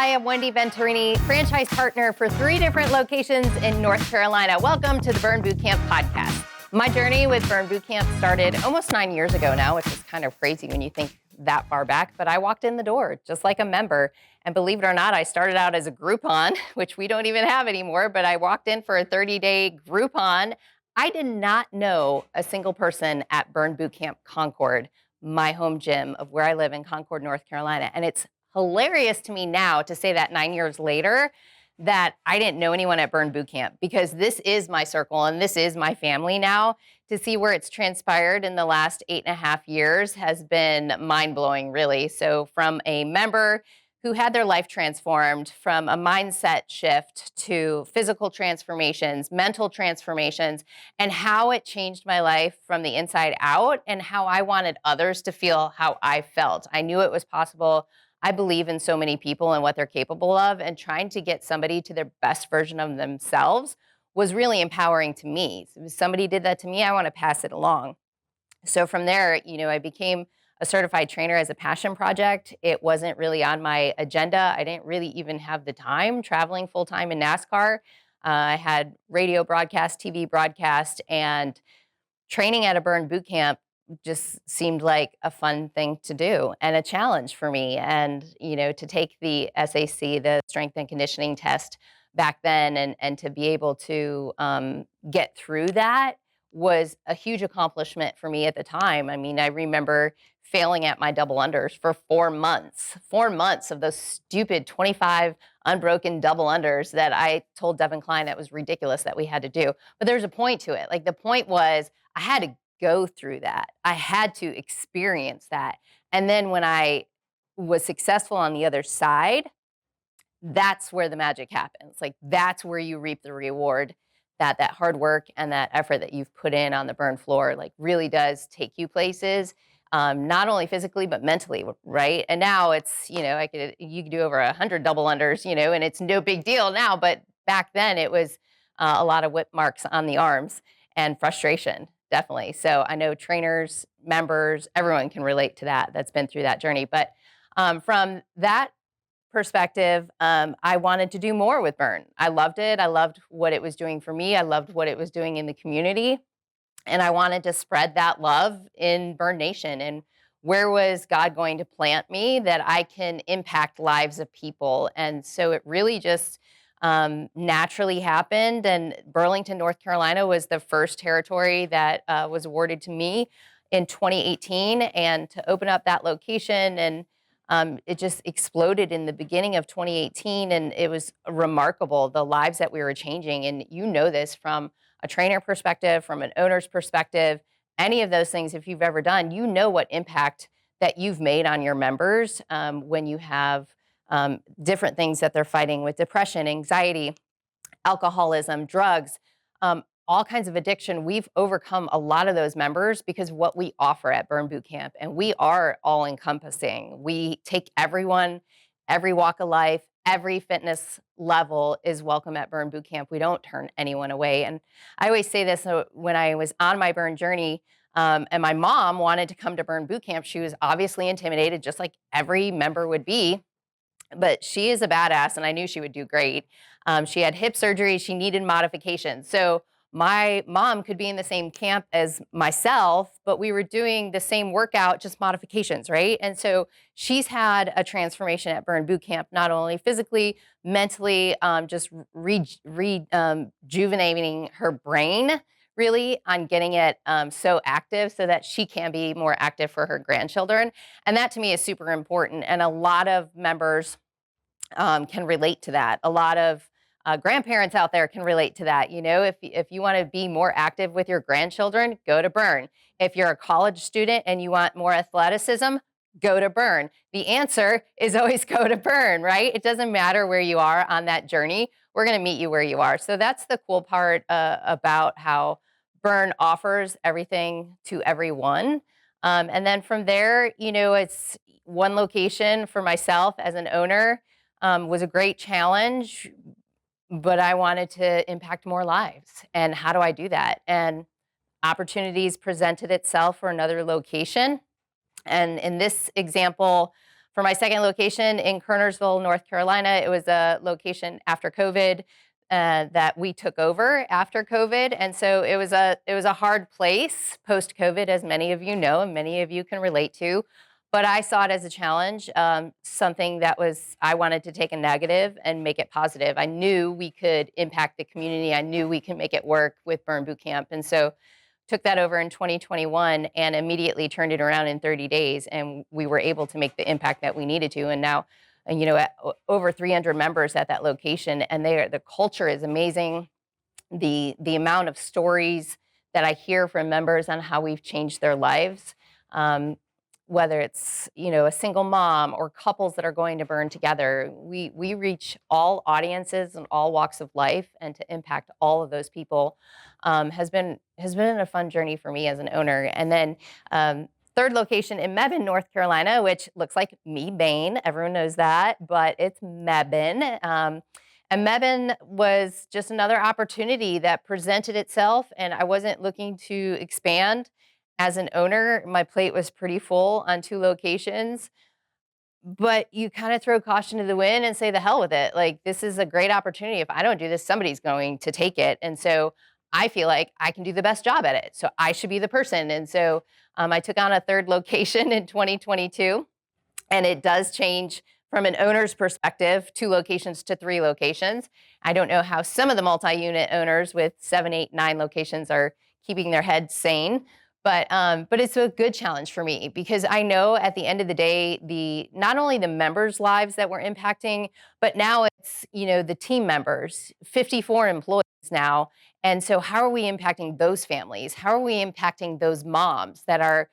Hi, I'm Wendy Venturini, franchise partner for 3 different locations in North Carolina. Welcome to the Burn Bootcamp podcast. My journey with Burn Bootcamp started almost 9 years ago now, which is kind of crazy when you think that far back, but I walked in the door just like a member. And believe it or not, I started out as a Groupon, which we don't even have anymore, but I walked in for a 30-day Groupon. I did not know a single person at Burn Bootcamp Concord, my home gym of where I live in Concord, North Carolina. And it's hilarious to me now to say that 9 years later that I didn't know anyone at Burn Bootcamp, because this is my circle and this is my family now. To see where it's transpired in the last 8.5 years has been mind-blowing, really. So from a member who had their life transformed, from a mindset shift to physical transformations, mental transformations, and how it changed my life from the inside out and how I wanted others to feel how I felt. I knew it was possible. I believe in so many people and what they're capable of, and trying to get somebody to their best version of themselves was really empowering to me. So if somebody did that to me, I want to pass it along. So from there, I became a certified trainer as a passion project. It wasn't really on my agenda. I didn't really even have the time traveling full time in NASCAR. I had radio broadcast, TV broadcast, and training at a Burn Bootcamp just seemed like a fun thing to do and a challenge for me. And, to take the SAC, the strength and conditioning test back then, and to be able to get through that was a huge accomplishment for me at the time. I mean, I remember failing at my double unders for 4 months of those stupid 25 unbroken double unders that I told Devin Klein that was ridiculous that we had to do. But there's a point to it. Like, the point was I had to go through that. I had to experience that. And then when I was successful on the other side, that's where the magic happens. Like, that's where you reap the reward, that hard work and that effort that you've put in on the burn floor, like, really does take you places, not only physically, but mentally, right? And now it's, you could do over 100 double unders, and it's no big deal now. But back then it was a lot of whip marks on the arms and frustration, definitely. So I know trainers, members, everyone can relate to that, that's been through that journey. But from that perspective, I wanted to do more with Burn. I loved it. I loved what it was doing for me. I loved what it was doing in the community. And I wanted to spread that love in Burn Nation. And where was God going to plant me that I can impact lives of people? And so it really just naturally happened. And Burlington, North Carolina was the first territory that was awarded to me in 2018. And to open up that location, and it just exploded in the beginning of 2018. And it was remarkable, the lives that we were changing. And this from a trainer perspective, from an owner's perspective, any of those things, if you've ever done, what impact that you've made on your members when you have different things that they're fighting with: depression, anxiety, alcoholism, drugs, all kinds of addiction. We've overcome a lot of those members because of what we offer at Burn Bootcamp, and we are all encompassing. We take everyone, every walk of life, every fitness level is welcome at Burn Bootcamp. We don't turn anyone away. And I always say this, when I was on my burn journey, and my mom wanted to come to Burn Bootcamp, she was obviously intimidated, just like every member would be. But she is a badass, and I knew she would do great. She had hip surgery. She needed modifications. So my mom could be in the same camp as myself, but we were doing the same workout, just modifications, right? And so she's had a transformation at Burn Bootcamp, not only physically, mentally, just rejuvenating her brain, really, on getting it so active so that she can be more active for her grandchildren. And that to me is super important. And a lot of members can relate to that. A lot of grandparents out there can relate to that. If you want to be more active with your grandchildren, go to Burn. If you're a college student and you want more athleticism, go to Burn. The answer is always go to Burn, right? It doesn't matter where you are on that journey. We're going to meet you where you are. So that's the cool part about how Burn offers everything to everyone. And then from there, it's one location for myself as an owner. Was a great challenge, but I wanted to impact more lives. And how do I do that? And opportunities presented itself for another location. And in this example, For my second location in Kernersville, North Carolina, it was a location after COVID that we took over after COVID, and so it was a hard place post COVID, as many of you know, and many of you can relate to. But I saw it as a challenge, something that was I wanted to take a negative and make it positive. I knew we could impact the community. I knew we could make it work with Burn Boot Camp, and so took that over in 2021 and immediately turned it around in 30 days, and we were able to make the impact that we needed to. And now, over 300 members at that location, and the culture is amazing. The amount of stories that I hear from members on how we've changed their lives, um, whether it's a single mom or couples that are going to burn together, we reach all audiences and all walks of life, and to impact all of those people has been a fun journey for me as an owner. And then third location in Mebane, North Carolina, which looks like me, Bane. Everyone knows that, but it's Mebane. And Mebane was just another opportunity that presented itself, and I wasn't looking to expand. As an owner, my plate was pretty full on two locations, but you kind of throw caution to the wind and say, the hell with it. Like, this is a great opportunity. If I don't do this, somebody's going to take it. And so I feel like I can do the best job at it. So I should be the person. And so I took on a third location in 2022. And it does change from an owner's perspective, two locations to three locations. I don't know how some of the multi-unit owners with 7, 8, 9 locations are keeping their heads sane. But it's a good challenge for me, because I know at the end of the day, not only the members' lives that we're impacting, but now it's the team members, 54 employees now. And so how are we impacting those families? How are we impacting those moms that are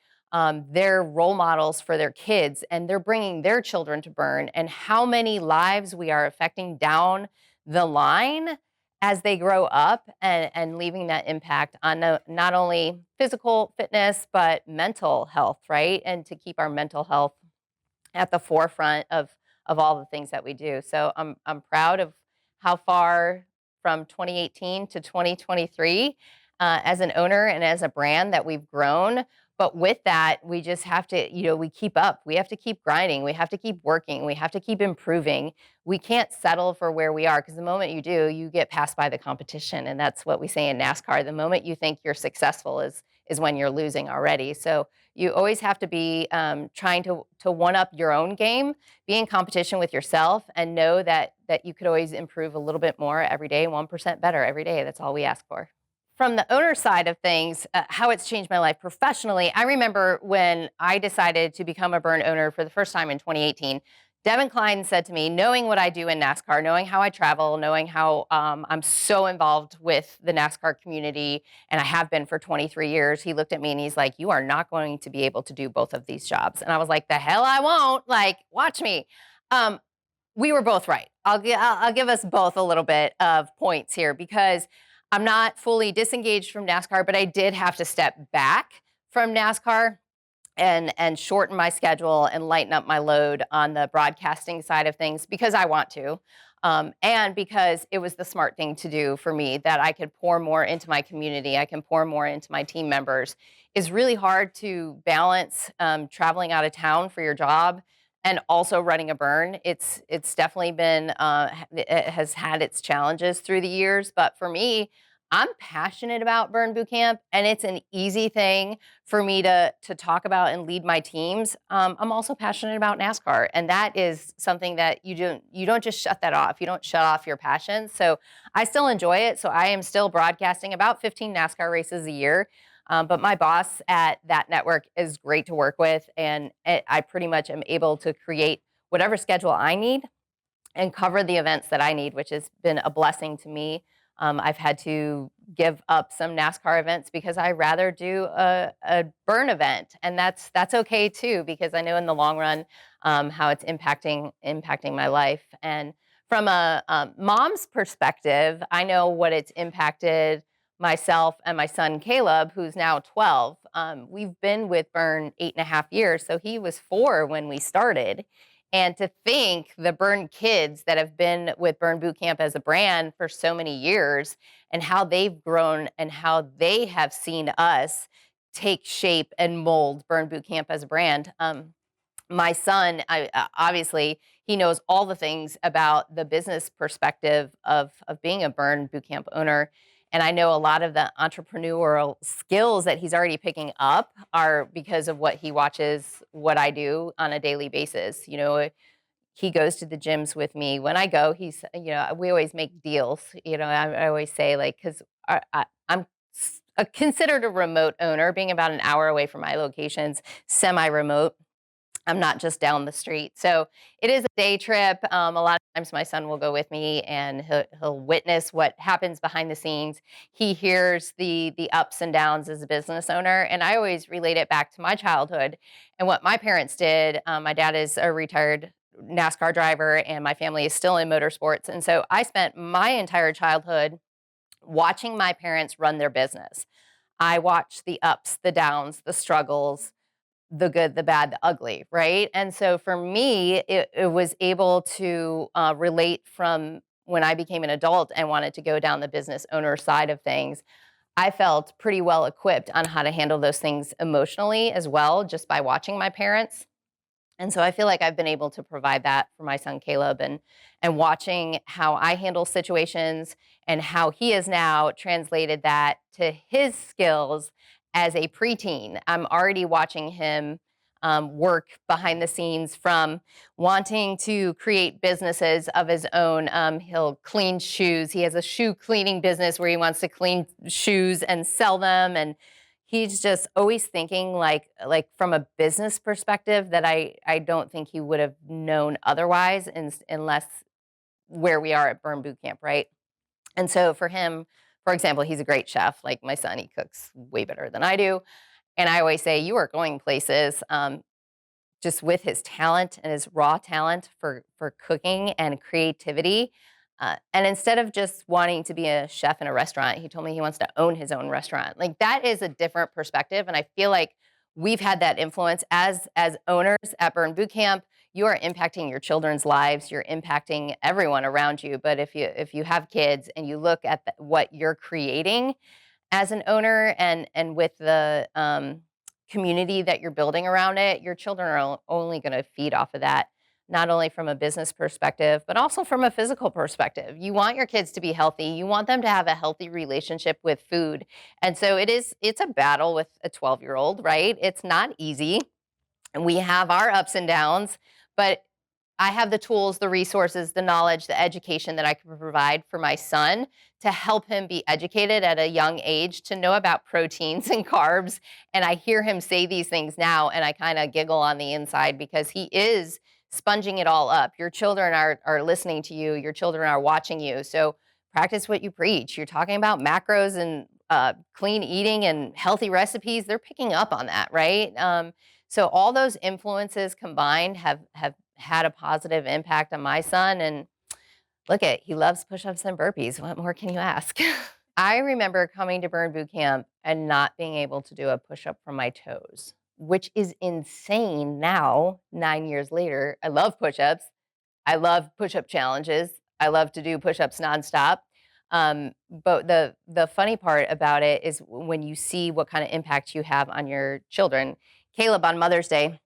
they're role models for their kids, and they're bringing their children to burn, and how many lives we are affecting down the line as they grow up, and leaving that impact on not only physical fitness, but mental health, right? And to keep our mental health at the forefront of all the things that we do. So I'm proud of how far from 2018 to 2023 as an owner and as a brand that we've grown. But with that, we just have to, we keep up. We have to keep grinding. We have to keep working. We have to keep improving. We can't settle for where we are, because the moment you do, you get passed by the competition. And that's what we say in NASCAR. The moment you think you're successful is when you're losing already. So you always have to be trying to one up your own game, be in competition with yourself, and know that you could always improve a little bit more every day, 1% better every day. That's all we ask for. From the owner side of things, how it's changed my life professionally, I remember when I decided to become a burn owner for the first time in 2018. Devin Klein said to me, knowing what I do in NASCAR, knowing how I travel, knowing how I'm so involved with the NASCAR community, and I have been for 23 years, he looked at me and he's like, you are not going to be able to do both of these jobs. And I was like, the hell I won't. Like, watch me. We were both right. I'll give us both a little bit of points here, because I'm not fully disengaged from NASCAR, but I did have to step back from NASCAR and shorten my schedule and lighten up my load on the broadcasting side of things, because I want to, and because it was the smart thing to do for me, that I could pour more into my community, I can pour more into my team members. It's really hard to balance traveling out of town for your job and also running a burn. It's definitely been it has had its challenges through the years, but for me, I'm passionate about Burn Boot Camp, and it's an easy thing for me to talk about and lead my teams. I'm also passionate about NASCAR, and that is something that you don't just shut that off. You don't shut off your passion. So I still enjoy it. So I am still broadcasting about 15 NASCAR races a year. But my boss at that network is great to work with, and I pretty much am able to create whatever schedule I need and cover the events that I need, which has been a blessing to me. I've had to give up some NASCAR events because I rather do a burn event, and that's okay too, because I know in the long run how it's impacting my life. And from a mom's perspective, I know what it's impacted myself and my son Caleb, who's now 12. We've been with Burn 8.5 years, so he was 4 when we started. And to think the Burn kids that have been with Burn Boot Camp as a brand for so many years, and how they've grown and how they have seen us take shape and mold Burn Boot Camp as a brand. my son, obviously, he knows all the things about the business perspective of being a burn boot camp owner. And I know a lot of the entrepreneurial skills that he's already picking up are because of what he watches, what I do on a daily basis. He goes to the gyms with me. When I go, we always make deals. I always say, like, because I'm considered a remote owner, being about an hour away from my locations, semi-remote. I'm not just down the street. So it is a day trip. A lot of times my son will go with me and he'll witness what happens behind the scenes. He hears the ups and downs as a business owner. And I always relate it back to my childhood and what my parents did. My dad is a retired NASCAR driver and my family is still in motorsports. And so I spent my entire childhood watching my parents run their business. I watched the ups, the downs, the struggles, the good, the bad, the ugly, right? And so for me, it was able to relate from when I became an adult and wanted to go down the business owner side of things. I felt pretty well equipped on how to handle those things emotionally as well, just by watching my parents. And so I feel like I've been able to provide that for my son Caleb and watching how I handle situations and how he has now translated that to his skills as a preteen. I'm already watching him work behind the scenes from wanting to create businesses of his own. He'll clean shoes. He has a shoe cleaning business where he wants to clean shoes and sell them. And he's just always thinking like from a business perspective that I don't think he would have known otherwise unless where we are at Burn Boot Camp, right? And so for him, for example, he's a great chef. Like my son, he cooks way better than I do. And I always say, you are going places. Just with his talent and his raw talent for cooking and creativity. And instead of just wanting to be a chef in a restaurant, he told me he wants to own his own restaurant. Like that is a different perspective, and I feel like we've had that influence as owners at Burn Boot Camp. You are impacting your children's lives. You're impacting everyone around you. But if you have kids and you look at what you're creating as an owner and with the community that you're building around it, your children are only going to feed off of that, not only from a business perspective, but also from a physical perspective. You want your kids to be healthy. You want them to have a healthy relationship with food. And so it's a battle with a 12-year-old, right? It's not easy. And we have our ups and downs, but I have the tools, the resources, the knowledge, the education that I can provide for my son to help him be educated at a young age to know about proteins and carbs. And I hear him say these things now, and I kind of giggle on the inside because he is sponging it all up. Your children are listening to you. Your children are watching you. So practice what you preach. You're talking about macros and clean eating and healthy recipes. They're picking up on that, right? So all those influences combined have had a positive impact on my son. And he loves push-ups and burpees. What more can you ask? I remember coming to Burn Boot Camp and not being able to do a push-up from my toes, which is insane now, 9 years later. I love push-ups. I love push-up challenges. I love to do push-ups nonstop. But the funny part about it is when you see what kind of impact you have on your children. Caleb on Mother's Day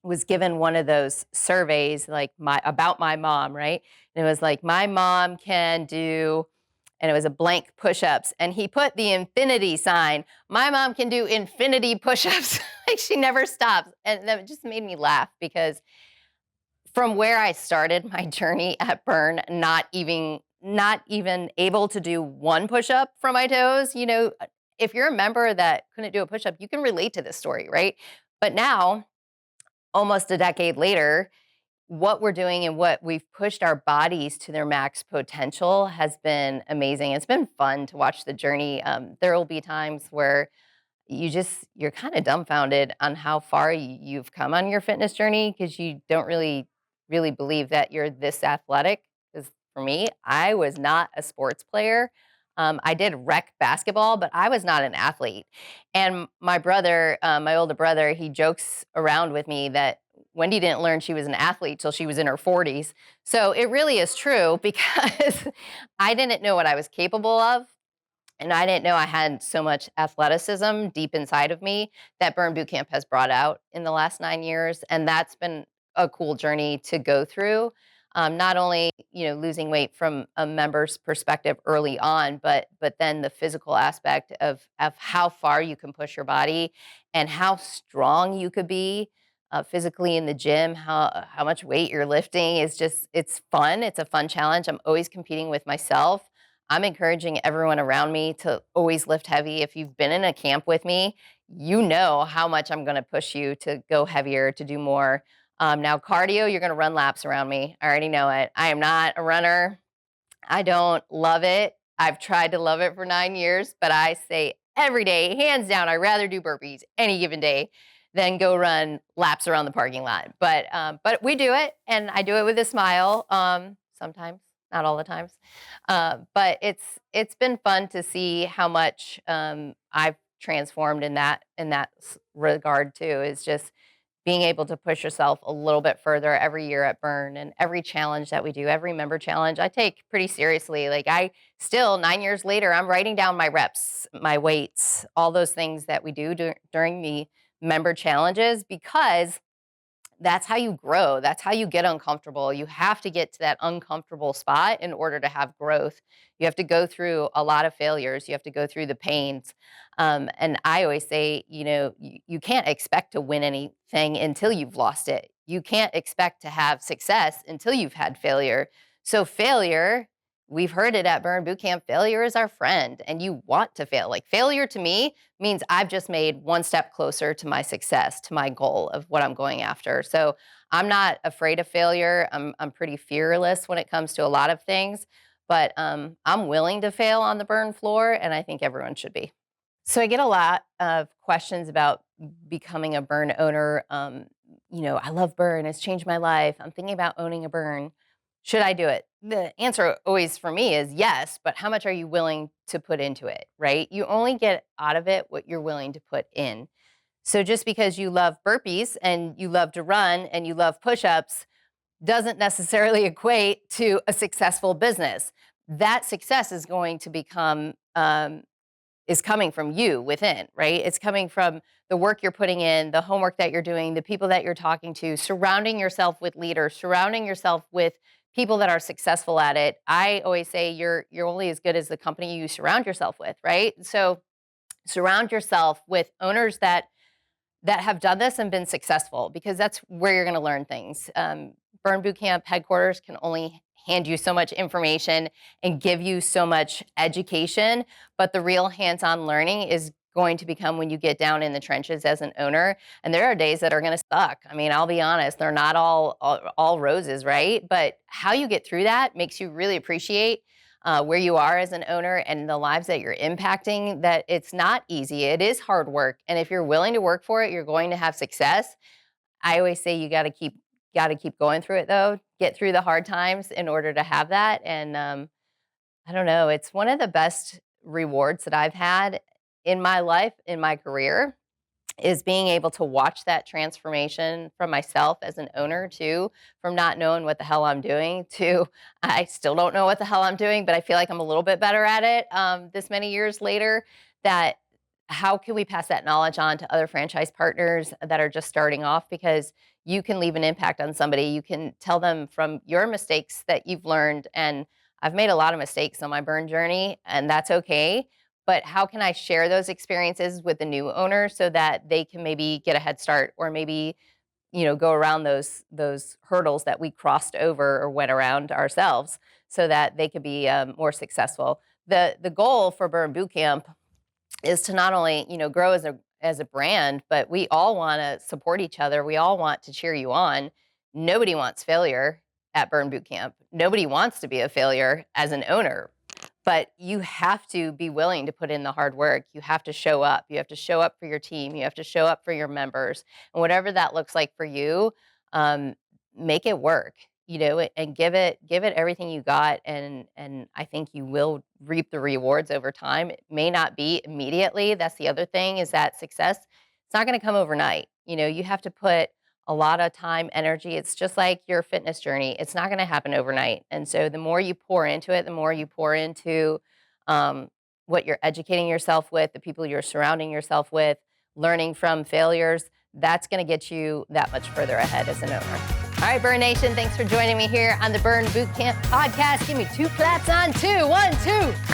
was given one of those surveys like about my mom, right? And it was like, my mom can do, and it was a blank push-ups. And he put the infinity sign. My mom can do infinity push-ups. Like she never stops. And that just made me laugh because from where I started my journey at Burn, not even able to do one push-up from my toes, if you're a member that couldn't do a push-up, you can relate to this story, right? But now, almost a decade later, what we're doing and what we've pushed our bodies to their max potential has been amazing. It's been fun to watch the journey. There will be times where you're kind of dumbfounded on how far you've come on your fitness journey because you don't really believe that you're this athletic. Because for me, I was not a sports player. I did rec basketball, but I was not an athlete. And my brother, my older brother, he jokes around with me that Wendy didn't learn she was an athlete till she was in her 40s. So it really is true because I didn't know what I was capable of. And I didn't know I had so much athleticism deep inside of me that Burn Boot Camp has brought out in the last 9 years. And that's been a cool journey to go through. Not only, losing weight from a member's perspective early on, but then the physical aspect of how far you can push your body and how strong you could be physically in the gym, how much weight you're lifting is just it's fun. It's a fun challenge. I'm always competing with myself. I'm encouraging everyone around me to always lift heavy. If you've been in a camp with me, you know how much I'm going to push you to go heavier, to do more. Now, cardio, you're going to run laps around me. I already know it. I am not a runner. I don't love it. I've tried to love it for 9 years, but I say every day, hands down, I'd rather do burpees any given day than go run laps around the parking lot. But we do it, and I do it with a smile. Sometimes, not all the times. But it's been fun to see how much I've transformed in that regard too. Is just being able to push yourself a little bit further every year at Burn, and every challenge that we do, every member challenge, I take pretty seriously. Like, I still 9 years later, I'm writing down my reps, my weights, all those things that we do during the member challenges, because that's how you grow. That's how you get uncomfortable. You have to get to that uncomfortable spot in order to have growth. You have to go through a lot of failures. You have to go through the pains. And I always say, you can't expect to win anything until you've lost it. You can't expect to have success until you've had failure. So, failure, we've heard it at Burn Boot Camp, failure is our friend, and you want to fail. Like, failure to me means I've just made one step closer to my success, to my goal of what I'm going after. So I'm not afraid of failure. I'm pretty fearless when it comes to a lot of things, but I'm willing to fail on the burn floor, and I think everyone should be. So I get a lot of questions about becoming a burn owner. I love burn. It's changed my life. I'm thinking about owning a burn. Should I do it? The answer always for me is yes, but how much are you willing to put into it, right? You only get out of it what you're willing to put in. So just because you love burpees and you love to run and you love push ups doesn't necessarily equate to a successful business. That success is going to become is coming from you within, right? It's coming from the work you're putting in, the homework that you're doing, the people that you're talking to, surrounding yourself with leaders, surrounding yourself with people that are successful at it. I always say you're only as good as the company you surround yourself with, right? So surround yourself with owners that have done this and been successful, because that's where you're going to learn things. Burn Boot Camp headquarters can only hand you so much information and give you so much education, but the real hands-on learning is going to become when you get down in the trenches as an owner. And there are days that are going to suck. I mean, I'll be honest, they're not all roses, right? But how you get through that makes you really appreciate where you are as an owner and the lives that you're impacting. That it's not easy. It is hard work. And if you're willing to work for it, you're going to have success. I always say you got to keep going through it, though. Get through the hard times in order to have that. And I don't know, it's one of the best rewards that I've had in my life, in my career, is being able to watch that transformation from myself as an owner too, from not knowing what the hell I'm doing to I still don't know what the hell I'm doing, but I feel like I'm a little bit better at it this many years later. That how can we pass that knowledge on to other franchise partners that are just starting off? Because you can leave an impact on somebody. You can tell them from your mistakes that you've learned. And I've made a lot of mistakes on my burn journey, and that's okay. But how can I share those experiences with the new owner so that they can maybe get a head start, or maybe go around those hurdles that we crossed over or went around ourselves, so that they could be more successful. The goal for Burn Boot Camp is to not only grow as a brand, but we all want to support each other. We all want to cheer you on. Nobody wants failure at Burn Boot Camp. Nobody wants to be a failure as an owner. But you have to be willing to put in the hard work. You have to show up. You have to show up for your team. You have to show up for your members. And whatever that looks like for you, um, make it work, and give it everything you got. And I think you will reap the rewards over time. It may not be immediately. That's the other thing, is that success, it's not going to come overnight. You have to put a lot of time, energy. It's just like your fitness journey. It's not going to happen overnight. And so the more you pour into it, the more you pour into um, what you're educating yourself with, the people you're surrounding yourself with, learning from failures, that's going to get you that much further ahead as an owner. All right, Burn Nation, thanks for joining me here on the Burn Bootcamp podcast. Give me 2 claps on 2. 1, 2.